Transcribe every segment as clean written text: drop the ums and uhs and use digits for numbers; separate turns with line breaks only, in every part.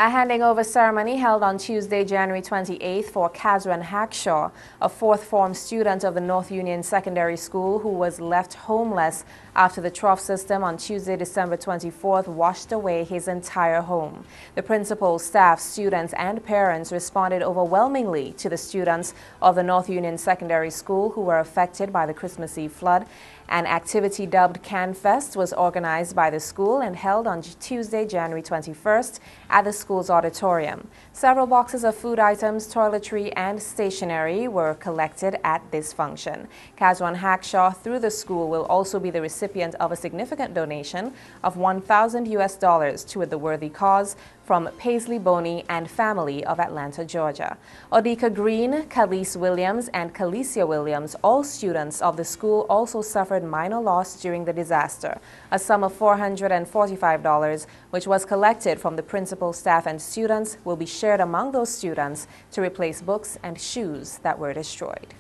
A handing over ceremony held on Tuesday, January 28th for Kazran Hackshaw, a fourth form student of the North Union Secondary School who was left homeless after the trough system on Tuesday, December 24th washed away his entire home. The principal, staff, students and parents responded overwhelmingly to the students of the North Union Secondary School who were affected by the Christmas Eve flood. An activity dubbed Can Fest was organized by the school and held on Tuesday, January 21st at the school's auditorium. Several boxes of food items, toiletry and stationery were collected at this function. Kazran Hackshaw, through the school, will also be the recipient of a significant donation of $1,000 to the worthy cause from Paisley Boney and family of Atlanta, Georgia. Odika Green, Khalees Williams and Khalesia Williams, all students of the school, also suffered minor loss during the disaster. A sum of $445, which was collected from the principal, staff and students, will be shared among those students to replace books and shoes that were destroyed.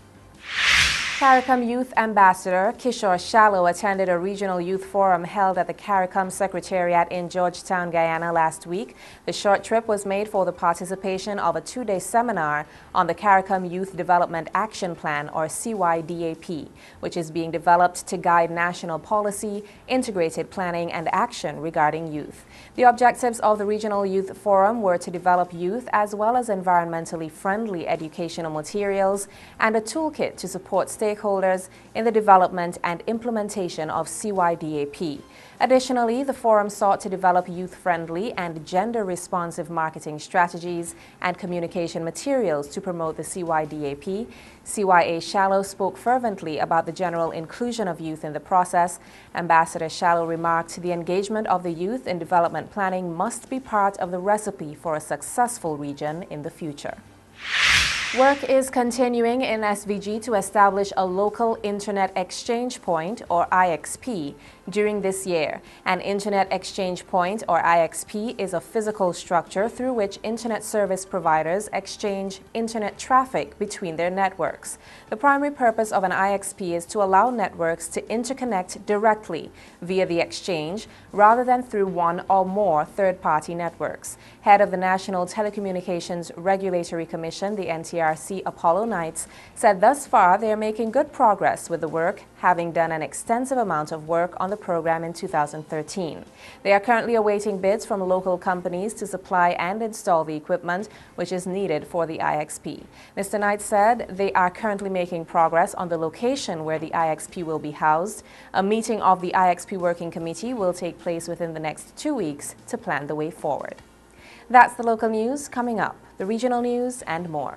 CARICOM Youth Ambassador Kishore Shallow attended a regional youth forum held at the CARICOM Secretariat in Georgetown, Guyana last week. The short trip was made for the participation of a two-day seminar on the CARICOM Youth Development Action Plan, or CYDAP, which is being developed to guide national policy, integrated planning and action regarding youth. The objectives of the Regional Youth Forum were to develop youth as well as environmentally friendly educational materials and a toolkit to support stakeholders in the development and implementation of CYDAP. Additionally, the forum sought to develop youth-friendly and gender-responsive marketing strategies and communication materials to promote the CYDAP. CYA Shallow spoke fervently about the general inclusion of youth in the process. Ambassador Shallow remarked the engagement of the youth in development planning must be part of the recipe for a successful region in the future. Work is continuing in SVG to establish a local Internet Exchange Point, or IXP, during this year. An Internet Exchange Point, or IXP, is a physical structure through which Internet service providers exchange Internet traffic between their networks. The primary purpose of an IXP is to allow networks to interconnect directly via the exchange rather than through one or more third-party networks. Head of the National Telecommunications Regulatory Commission, the NTRC, Apollo Knights, said thus far they are making good progress with the work, having done an extensive amount of work on the program in 2013. They are currently awaiting bids from local companies to supply and install the equipment which is needed for the IXP. Mr. Knight said they are currently making progress on the location where the IXP will be housed. A meeting of the IXP Working Committee will take place within the next 2 weeks to plan the way forward. That's the local news. Coming up, the regional news and more.